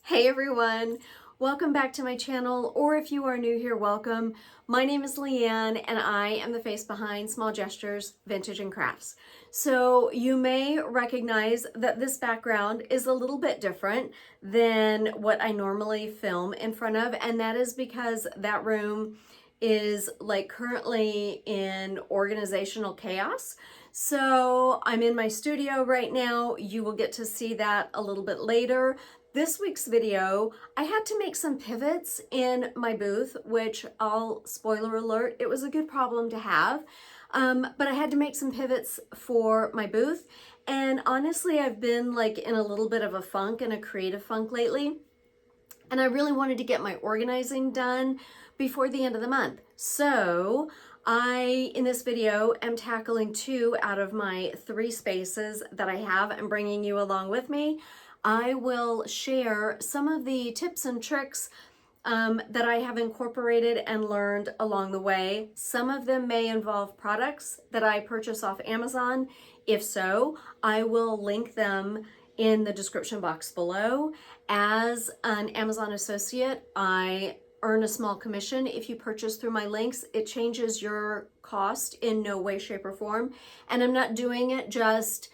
Hey everyone, welcome back to my channel, or if you are new here, welcome. My name is Leanne and I am the face behind Small Gestures, Vintage and Crafts. So you may recognize that this background is a little bit different than what I normally film in front of, and that is because that room is like currently in organizational chaos. So I'm in my studio right now. You will get to see that a little bit later. This week's video, I had to make some pivots in my booth, which spoiler alert, it was a good problem to have. But I had to make some pivots for my booth. And honestly, I've been like in a little bit of a funk and a creative funk lately. And I really wanted to get my organizing done before the end of the month. So in this video, am tackling 2 out of my 3 spaces that I have and bringing you along with me. I will share some of the tips and tricks that I have incorporated and learned along the way. Some of them may involve products that I purchase off Amazon. If so, I will link them in the description box below. As an Amazon associate, I earn a small commission if you purchase through my links. It changes your cost in no way, shape, or form. And I'm not doing it just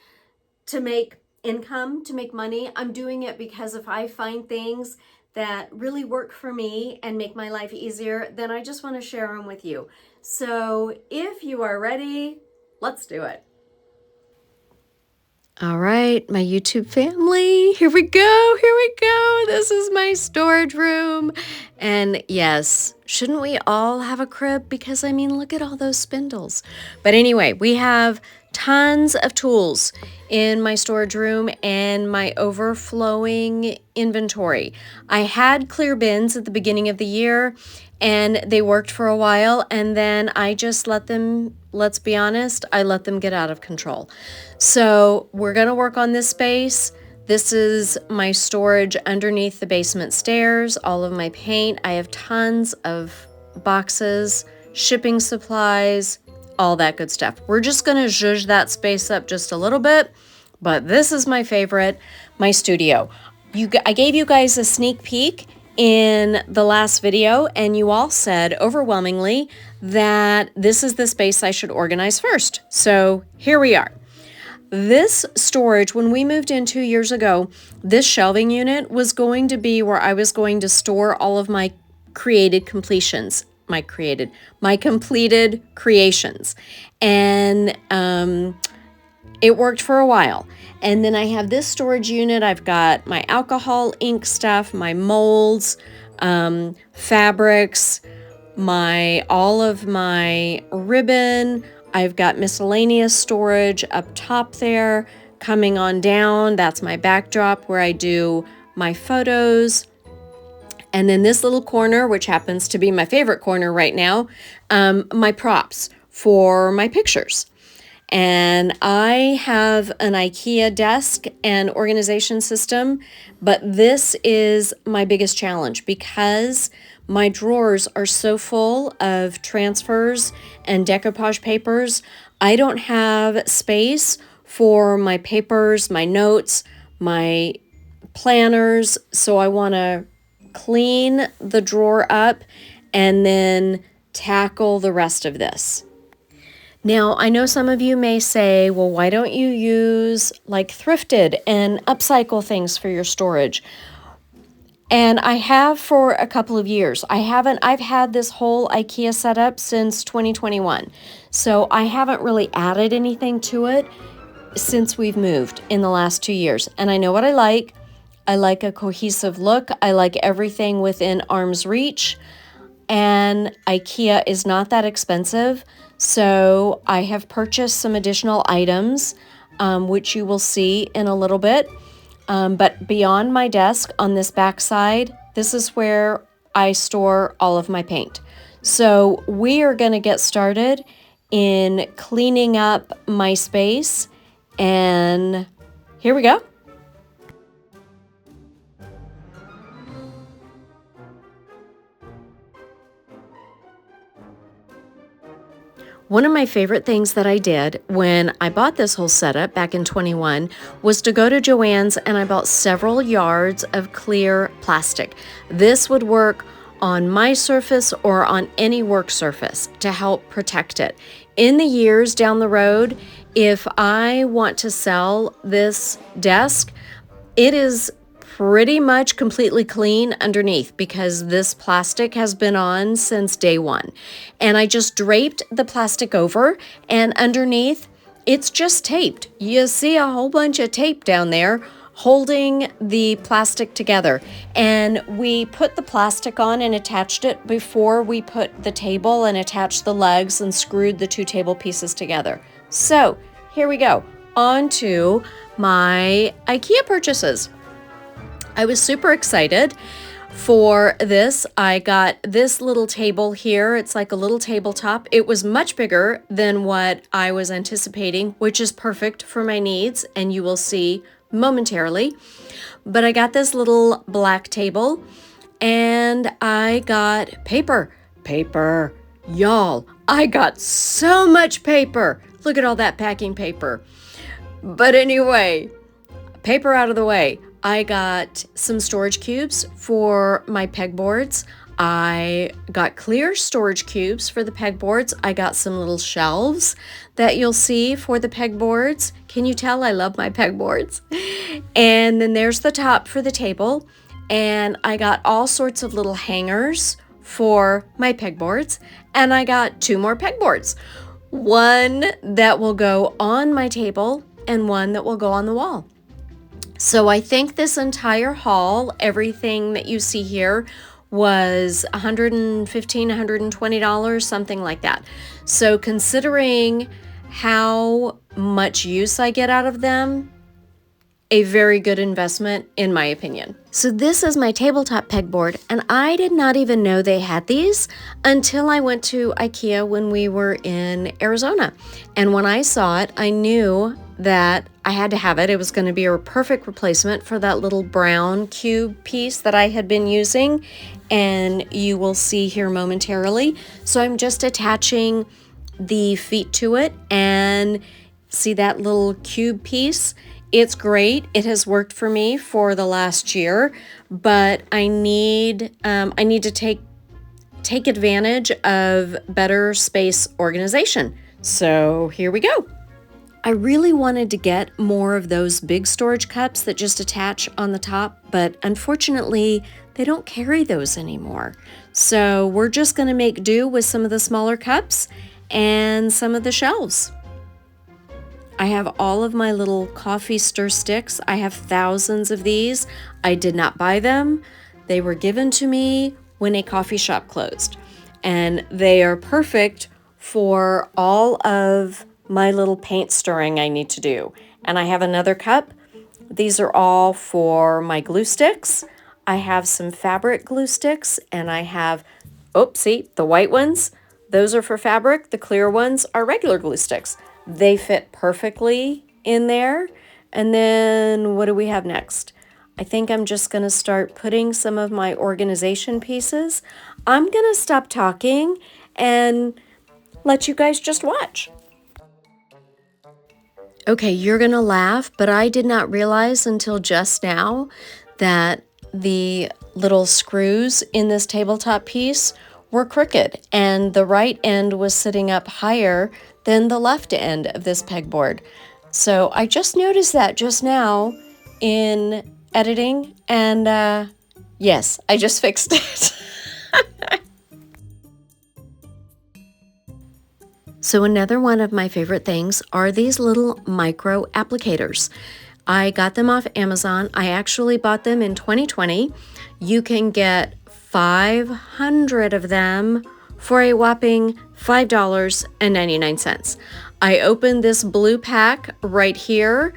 to make income, to make money. I'm doing it because if I find things that really work for me and make my life easier, then I just want to share them with you. So if you are ready, let's do it. All right, my YouTube family, here we go, here we go. This is my storage room. And yes, shouldn't we all have a crib? Because I mean, look at all those spindles. But anyway, we have tons of tools in my storage room and my overflowing inventory. I had clear bins at the beginning of the year and they worked for a while, and then I just let them, let's be honest, I let them get out of control. So we're gonna work on this space. This is my storage underneath the basement stairs, all of my paint. I have tons of boxes, shipping supplies, all that good stuff. We're just gonna zhuzh that space up just a little bit, but this is my favorite, my studio. I gave you guys a sneak peek in the last video, and you all said overwhelmingly that this is the space I should organize first. So here we are. This storage, when we moved in 2 years ago, this shelving unit was going to be where I was going to store all of my completed creations. And it worked for a while. And then I have this storage unit. I've got my alcohol ink stuff, my molds, fabrics, all of my ribbon. I've got miscellaneous storage up top there. Coming on down, that's my backdrop where I do my photos. And then this little corner, which happens to be my favorite corner right now, my props for my pictures. And I have an Ikea desk and organization system, but this is my biggest challenge because my drawers are so full of transfers and decoupage papers. I don't have space for my papers, my notes, my planners, so I want to clean the drawer up and then tackle the rest of this. Now, I know some of you may say, well, why don't you use like thrifted and upcycle things for your storage? And I have for a couple of years. I've had this whole Ikea setup since 2021. So I haven't really added anything to it since we've moved in the last 2 years. And I know what I like. I like a cohesive look. I like everything within arm's reach. And Ikea is not that expensive. So I have purchased some additional items, which you will see in a little bit. But beyond my desk on this back side, this is where I store all of my paint. So we are going to get started in cleaning up my space. And here we go. One of my favorite things that I did when I bought this whole setup back in 21 was to go to Joann's and I bought several yards of clear plastic. This would work on my surface or on any work surface to help protect it. In the years down the road, if I want to sell this desk, it is pretty much completely clean underneath because this plastic has been on since day one. And I just draped the plastic over, and underneath it's just taped. You see a whole bunch of tape down there holding the plastic together. And we put the plastic on and attached it before we put the table and attached the legs and screwed the two table pieces together. So here we go, on to my IKEA purchases. I was super excited for this. I got this little table here. It's like a little tabletop. It was much bigger than what I was anticipating, which is perfect for my needs, and you will see momentarily. But I got this little black table, and I got paper. Y'all, I got so much paper. Look at all that packing paper. But anyway, paper out of the way. I got some storage cubes for my pegboards. I got clear storage cubes for the pegboards. I got some little shelves that you'll see for the pegboards. Can you tell I love my pegboards? And then there's the top for the table. And I got all sorts of little hangers for my pegboards. And I got 2 more pegboards. One that will go on my table and one that will go on the wall. So I think this entire haul, everything that you see here, was $115, $120, something like that. So considering how much use I get out of them, a very good investment in my opinion. So this is my tabletop pegboard, and I did not even know they had these until I went to IKEA when we were in Arizona. And when I saw it, I knew that I had to have it. It was going to be a perfect replacement for that little brown cube piece that I had been using, and you will see here momentarily. So I'm just attaching the feet to it, and see that little cube piece? It's great. It has worked for me for the last year, but I need to take advantage of better space organization. So here we go. I really wanted to get more of those big storage cups that just attach on the top, but unfortunately, they don't carry those anymore. So we're just going to make do with some of the smaller cups and some of the shelves. I have all of my little coffee stir sticks. I have thousands of these. I did not buy them. They were given to me when a coffee shop closed. And they are perfect for all of my little paint stirring I need to do. And I have another cup. These are all for my glue sticks. I have some fabric glue sticks, and I have, see, the white ones. Those are for fabric. The clear ones are regular glue sticks. They fit perfectly in there. And then what do we have next? I think I'm just going to start putting some of my organization pieces. I'm going to stop talking and let you guys just watch. Okay, you're going to laugh, but I did not realize until just now that the little screws in this tabletop piece were crooked, and the right end was sitting up higher than the left end of this pegboard. So I just noticed that just now in editing, and yes, I just fixed it. So another one of my favorite things are these little micro applicators. I got them off Amazon. I actually bought them in 2020. You can get 500 of them for a whopping $5.99. I opened this blue pack right here,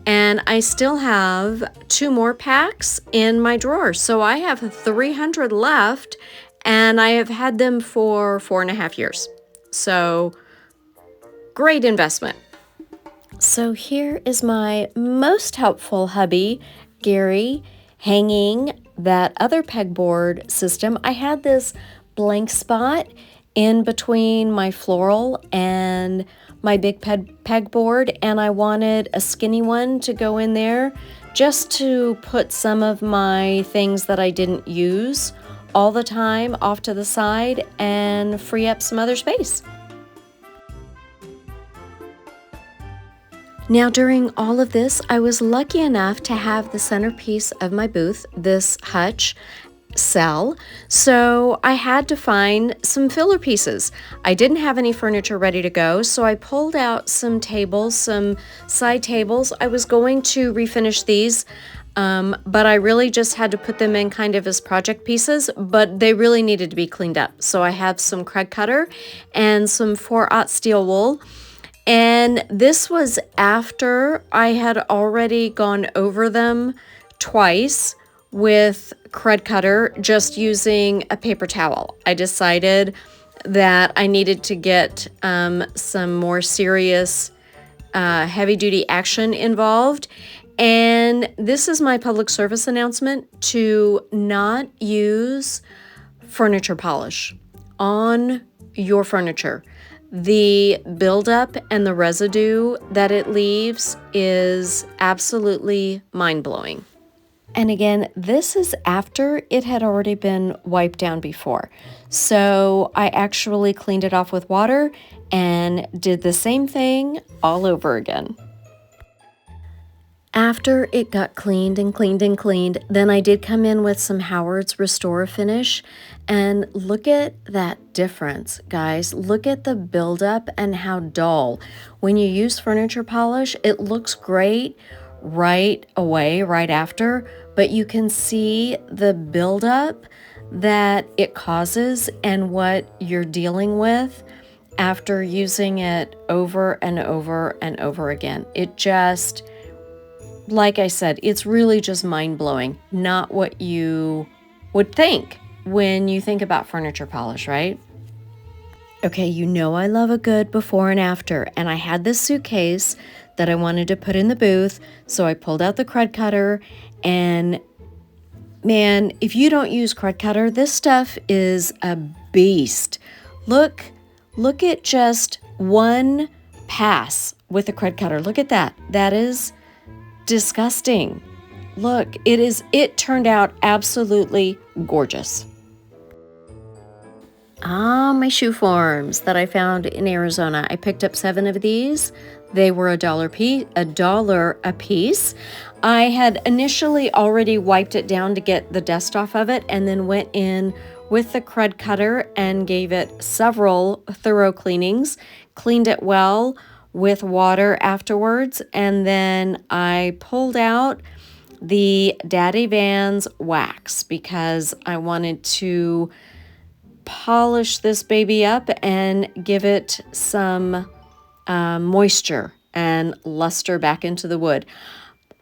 and I still have 2 more packs in my drawer. So I have 300 left, and I have had them for 4.5 years. So great investment. So here is my most helpful hubby, Gary, hanging that other pegboard system. I had this blank spot, in between my floral and my big pegboard, and I wanted a skinny one to go in there just to put some of my things that I didn't use all the time off to the side and free up some other space. Now, during all of this, I was lucky enough to have the centerpiece of my booth, this hutch, sell, so I had to find some filler pieces. I didn't have any furniture ready to go, so I pulled out some tables, some side tables. I was going to refinish these, but I really just had to put them in kind of as project pieces, but they really needed to be cleaned up. So I have some Kreg cutter and some 4/0 steel wool. And this was after I had already gone over them twice with Kreg cutter, just using a paper towel. I decided that I needed to get some more serious heavy-duty action involved. And this is my public service announcement to not use furniture polish on your furniture. The buildup and the residue that it leaves is absolutely mind-blowing. And again, this is after it had already been wiped down before. So I actually cleaned it off with water and did the same thing all over again. After it got cleaned and cleaned and cleaned, then I did come in with some Howard's Restore Finish, and look at that difference, guys. Look at the buildup and how dull. When you use furniture polish, it looks great right away, right after, but you can see the buildup that it causes and what you're dealing with after using it over and over and over again. It just, like I said, it's really just mind-blowing. Not what you would think when you think about furniture polish, right? Okay, you know I love a good before and after, and I had this suitcase that I wanted to put in the booth, so I pulled out the Kreg cutter, and man, if you don't use Kreg cutter, this stuff is a beast. Look at just one pass with the Kreg cutter. Look at that. That is disgusting. Look, it turned out absolutely gorgeous. My shoe forms that I found in Arizona. I picked up 7 of these. They were $1 a piece. I had initially already wiped it down to get the dust off of it, and then went in with the Kreg cutter and gave it several thorough cleanings, cleaned it well with water afterwards, and then I pulled out the Daddy Vans wax because I wanted to polish this baby up and give it some moisture and luster back into the wood.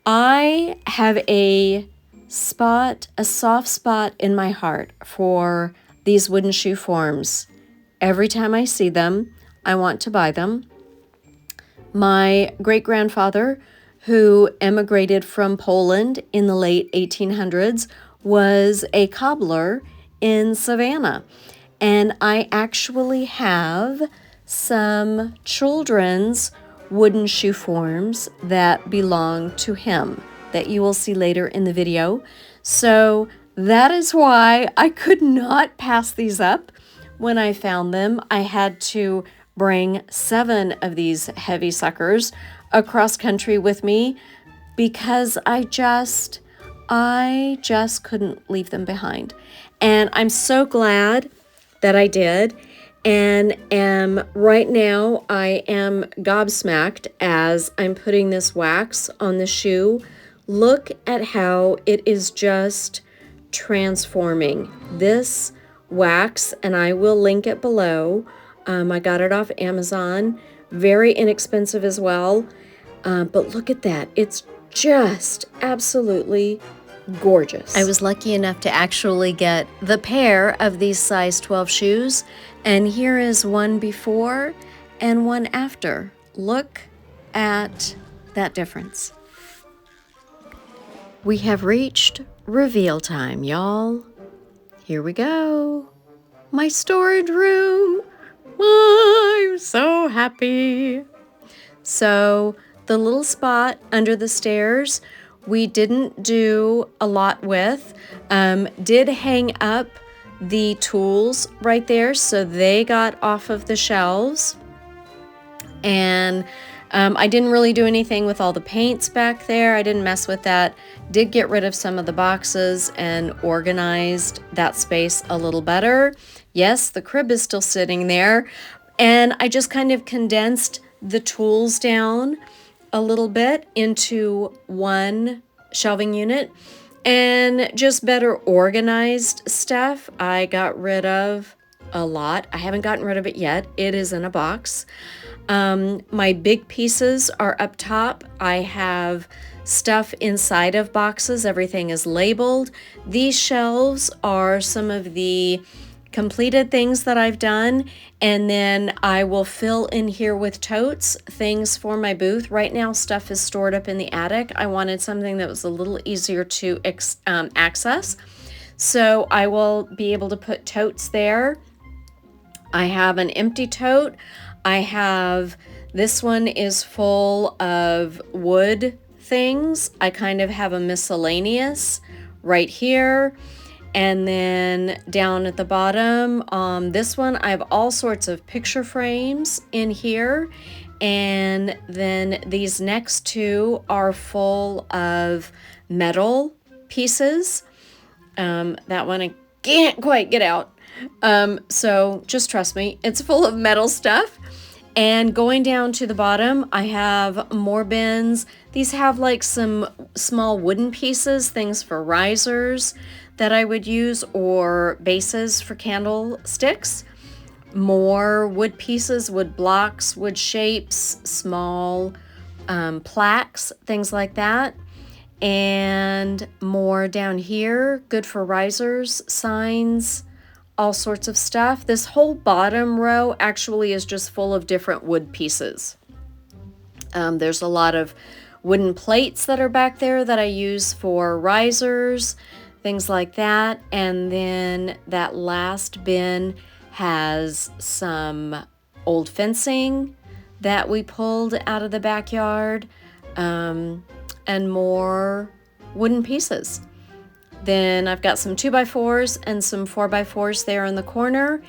I have a soft spot in my heart for these wooden shoe forms. Every time I see them, I want to buy them. My great-grandfather, who emigrated from Poland in the late 1800s, was a cobbler in Savannah. And I actually have some children's wooden shoe forms that belong to him that you will see later in the video. So that is why I could not pass these up when I found them. I had to bring 7 of these heavy suckers across country with me because I just couldn't leave them behind. And I'm so glad that I did, and right now I am gobsmacked as I'm putting this wax on the shoe. Look at how it is just transforming. This wax, and I will link it below. I got it off Amazon, very inexpensive as well. But look at that. It's just absolutely gorgeous. I was lucky enough to actually get the pair of these size 12 shoes, and here is one before and one after. Look at that difference. We have reached reveal time, y'all. Here we go. my storage room. I'm so happy. So the little spot under the stairs, we didn't do a lot with. Did hang up the tools right there, so they got off of the shelves. And I didn't really do anything with all the paints back there. I didn't mess with that. Did get rid of some of the boxes and organized that space a little better. Yes, the crib is still sitting there. And I just kind of condensed the tools down a little bit into one shelving unit and just better organized stuff. I got rid of a lot. I haven't gotten rid of it yet. It is in a box. My big pieces are up top. I have stuff inside of boxes. Everything is labeled. These shelves are some of the completed things that I've done, and then I will fill in here with totes, things for my booth. Right now stuff is stored up in the attic. I wanted something that was a little easier to access, so I will be able to put totes there. I have an empty tote. I have, this one is full of wood things. I kind of have a miscellaneous right here. And then down at the bottom, this one, I have all sorts of picture frames in here. And then these next two are full of metal pieces. That one I can't quite get out. So just trust me, it's full of metal stuff. And going down to the bottom, I have more bins. These have like some small wooden pieces, things for risers that I would use, or bases for candlesticks. More wood pieces, wood blocks, wood shapes, small plaques, things like that. And more down here, good for risers, signs, all sorts of stuff. This whole bottom row actually is just full of different wood pieces. There's a lot of wooden plates that are back there that I use for risers, things like that. And then that last bin has some old fencing that we pulled out of the backyard, and more wooden pieces. Then I've got some 2x4s and some 4x4s there in the corner.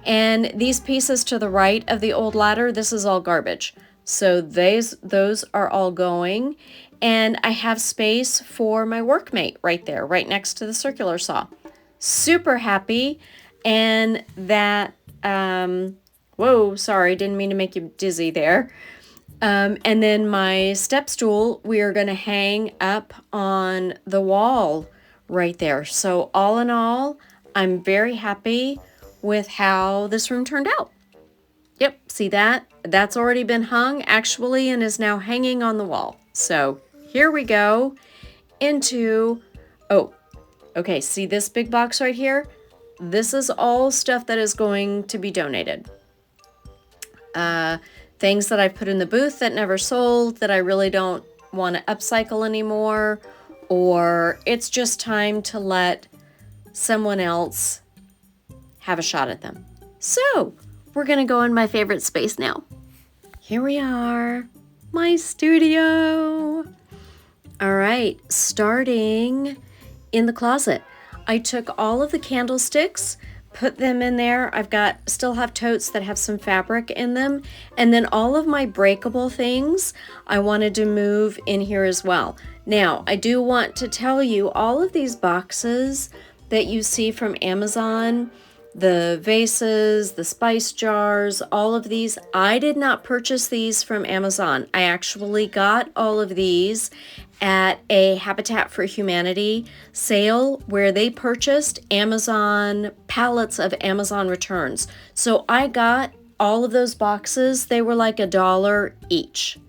And these pieces to the right of the old ladder, this is all garbage. So those are all going. And I have space for my workmate right there, right next to the circular saw. Super happy. And that, whoa, sorry, didn't mean to make you dizzy there. And then my step stool, we are going to hang up on the wall right there. So all in all, I'm very happy with how this room turned out. Yep, see that? That's already been hung actually and is now hanging on the wall. So here we go into, oh, okay, see this big box right here? This is all stuff that is going to be donated. Things that I've put in the booth that never sold, that I really don't want to upcycle anymore, or it's just time to let someone else have a shot at them. So we're gonna go in my favorite space now. Here we are, my studio. All right, starting in the closet. I took all of the candlesticks, put them in there. Still have totes that have some fabric in them. And then all of my breakable things, I wanted to move in here as well. Now, I do want to tell you all of these boxes that you see from Amazon, the vases, the spice jars, all of these, I did not purchase these from Amazon. I actually got all of these at a Habitat for Humanity sale where they purchased Amazon pallets of Amazon returns. So I got all of those boxes. They were like $1 each.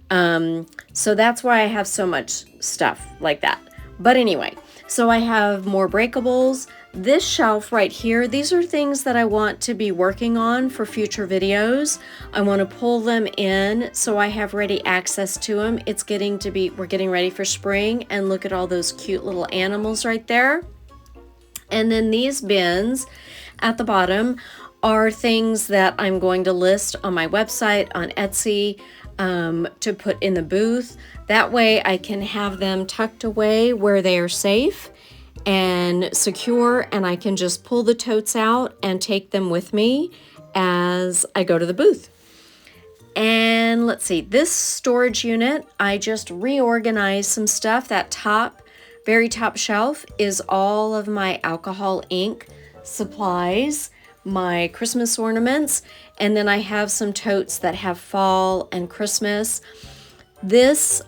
So that's why I have so much stuff like that. But anyway, so I have more breakables. This shelf right here, these are things that I want to be working on for future videos. I want to pull them in so I have ready access to them. It's getting to be, we're getting ready for spring, and look at all those cute little animals right there. And then these bins, at the bottom are things that I'm going to list on my website, on Etsy, to put in the booth. That way I can have them tucked away where they are safe and secure, and I can just pull the totes out and take them with me as I go to the booth. And let's see, this storage unit, I just reorganized some stuff. That very top shelf is all of my alcohol ink supplies, my Christmas ornaments, and then I have some totes that have fall and Christmas.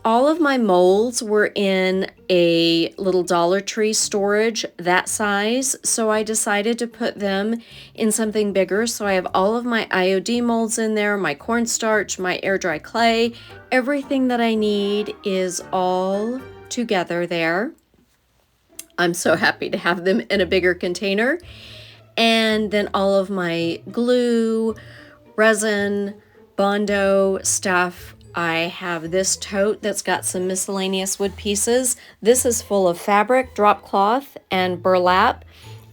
All of my molds were in a little Dollar Tree storage that size, so I decided to put them in something bigger. So I have all of my IOD molds in there, my cornstarch, my air dry clay, everything that I need is all together there. I'm so happy to have them in a bigger container. And then all of my glue, resin, Bondo stuff. I have this tote that's got some miscellaneous wood pieces. This is full of fabric, drop cloth, and burlap.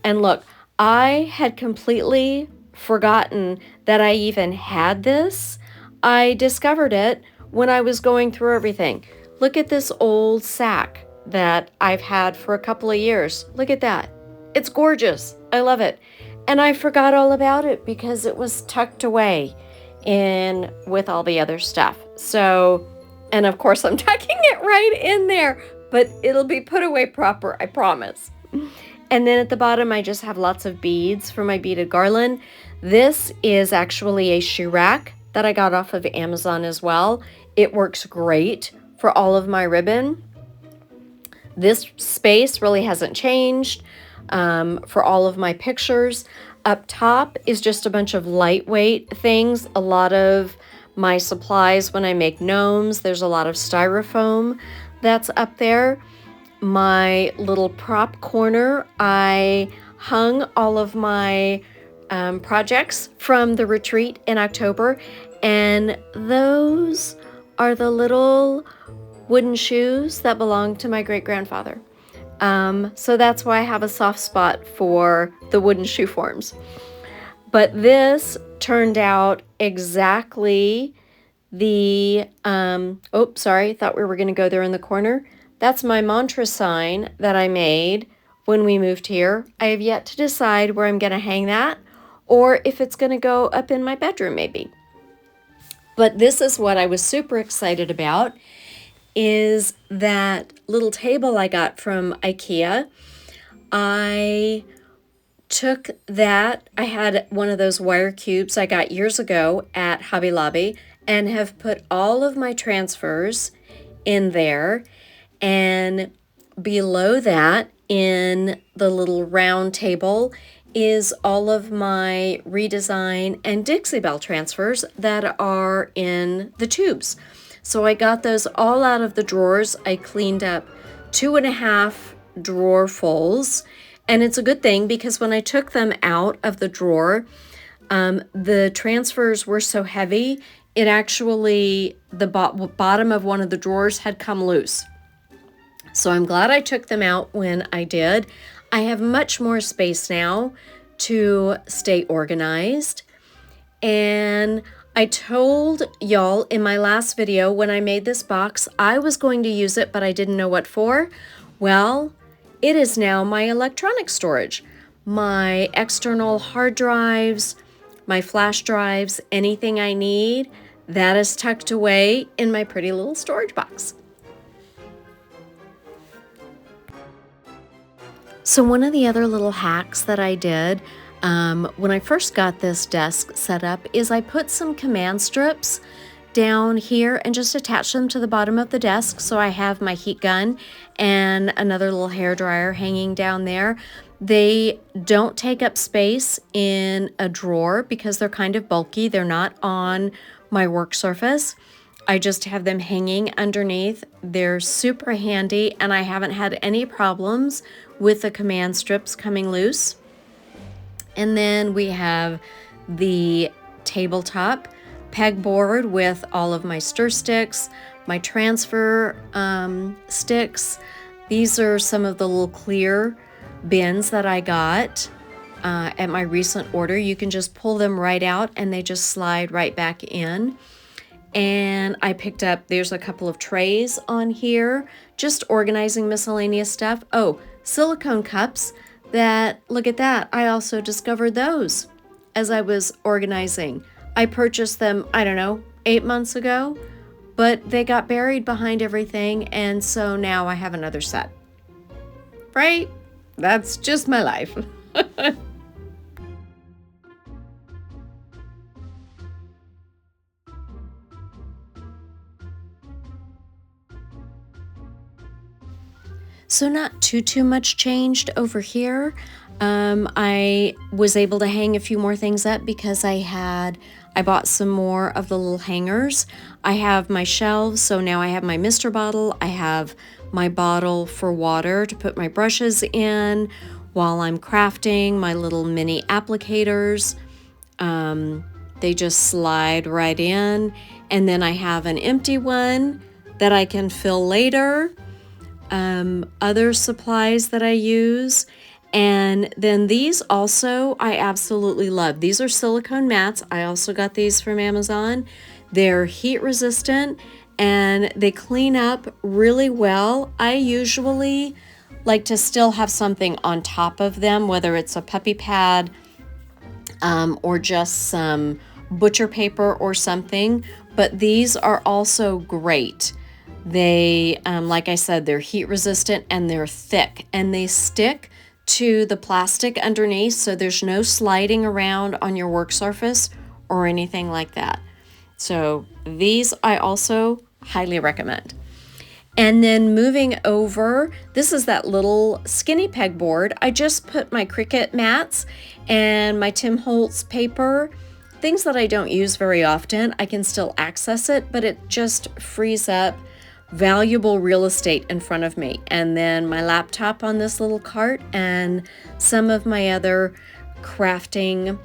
And look, I had completely forgotten that I even had this. I discovered it when I was going through everything. Look at this old sack that I've had for a couple of years. Look at that. It's gorgeous. I love it. And I forgot all about it because it was tucked away in with all the other stuff. So, and of course I'm tucking it right in there, but it'll be put away proper, I promise. And then at the bottom, I just have lots of beads for my beaded garland. This is actually a shoe rack that I got off of Amazon as well. It works great for all of my ribbon. This space really hasn't changed for all of my pictures. Up top is just a bunch of lightweight things. A lot of my supplies when I make gnomes. There's a lot of styrofoam that's up there. My little prop corner, I hung all of my projects from the retreat in October, and those are the little wooden shoes that belonged to my great-grandfather. So that's why I have a soft spot for the wooden shoe forms. But this turned out exactly the, sorry, thought we were going to go there in the corner. That's my mantra sign that I made when we moved here. I have yet to decide where I'm going to hang that, or if it's going to go up in my bedroom maybe. But this is what I was super excited about, is that little table I got from Ikea. I took that, I had one of those wire cubes I got years ago at Hobby Lobby, and have put all of my transfers in there. And below that, in the little round table, is all of my redesign and Dixie Belle transfers that are in the tubes. So I got those all out of the drawers. I cleaned up 2.5 drawer fulls. And it's a good thing because when I took them out of the drawer, the transfers were so heavy, it actually, the bottom of one of the drawers had come loose. So I'm glad I took them out when I did. I have much more space now to stay organized. And I told y'all in my last video when I made this box, I was going to use it, but I didn't know what for. Well, it is now my electronic storage. My external hard drives, my flash drives, anything I need, that is tucked away in my pretty little storage box. So one of the other little hacks that I did when I first got this desk set up is I put some command strips down here and just attach them to the bottom of the desk. So I have my heat gun and another little hair dryer hanging down there. They don't take up space in a drawer because they're kind of bulky. They're not on my work surface. I just have them hanging underneath. They're super handy, and I haven't had any problems with the command strips coming loose. And then we have the tabletop pegboard with all of my stir sticks, my transfer sticks. These are some of the little clear bins that I got at my recent order. You can just pull them right out and they just slide right back in. And I picked up, there's a couple of trays on here, just organizing miscellaneous stuff. Oh, silicone cups that, look at that, I also discovered those as I was organizing. I purchased them, I don't know, 8 months ago, but they got buried behind everything, and so now I have another set. Right? That's just my life. So not too much changed over here. I was able to hang a few more things up because I bought some more of the little hangers. I have my shelves, so now I have my Mr. bottle. I have my bottle for water to put my brushes in while I'm crafting, my little mini applicators. They just slide right in. And then I have an empty one that I can fill later. Other supplies that I use. And then these also I absolutely love. These are silicone mats. I also got these from Amazon. They're heat resistant and they clean up really well. I usually like to still have something on top of them, whether it's a puppy pad or just some butcher paper or something. But these are also great. They, like I said, they're heat resistant and they're thick and they stick to the plastic underneath, so there's no sliding around on your work surface or anything like that. So these I also highly recommend. And then moving over, this is that little skinny pegboard. I just put my Cricut mats and my Tim Holtz paper, things that I don't use very often. I can still access it, but it just frees up valuable real estate in front of me. And then my laptop on this little cart and some of my other crafting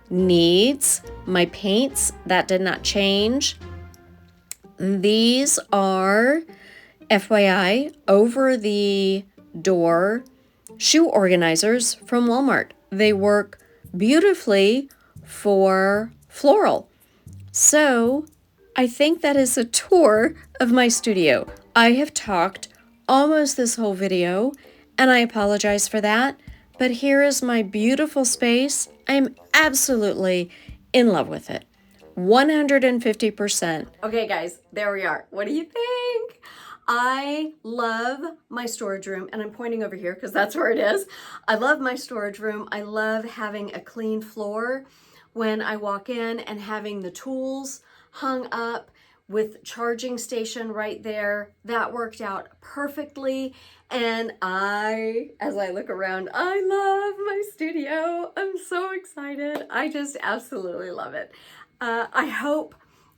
needs. My paints, that did not change. These are, FYI, over the door shoe organizers from Walmart. They work beautifully for floral. So I think that is a tour of my studio. I have talked almost this whole video, and I apologize for that, but here is my beautiful space. I'm absolutely in love with it. 150%. Okay, guys, there we are. What do you think? I love my storage room, and I'm pointing over here because that's where it is. I love my storage room. I love having a clean floor when I walk in and having the tools hung up with charging station right there. That worked out perfectly. And as I look around, I love my studio. I'm so excited. I just absolutely love it. I hope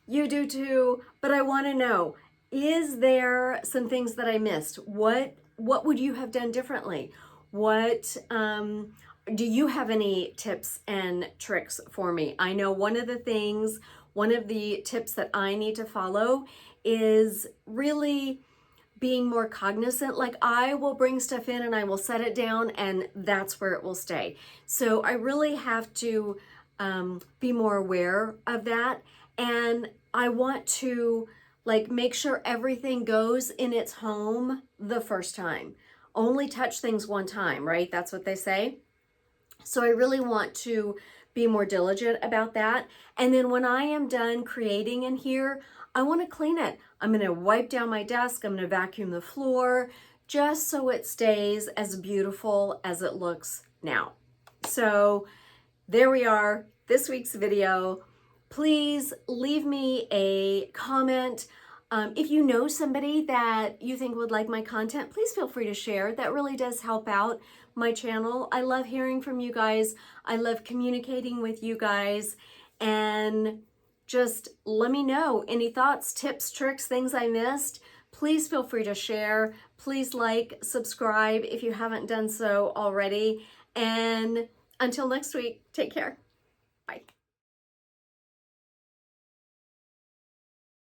you do too, but I want to know, is there some things that I missed? What would you have done differently? What do you have any tips and tricks for me? I know one of the tips that I need to follow is really being more cognizant. Like, I will bring stuff in and I will set it down and that's where it will stay. So I really have to be more aware of that. And I want to make sure everything goes in its home the first time. Only touch things one time, right? That's what they say. So I really want to be more diligent about that. And then when I am done creating in here, I want to clean it. I'm going to wipe down my desk. I'm going to vacuum the floor just so it stays as beautiful as it looks now. So there we are, this week's video. Please leave me a comment. If you know somebody that you think would like my content, please feel free to share. That really does help out my channel. I love hearing from you guys. I love communicating with you guys. And just let me know any thoughts, tips, tricks, things I missed. Please feel free to share. Please like, subscribe if you haven't done so already. And until next week, take care. Bye.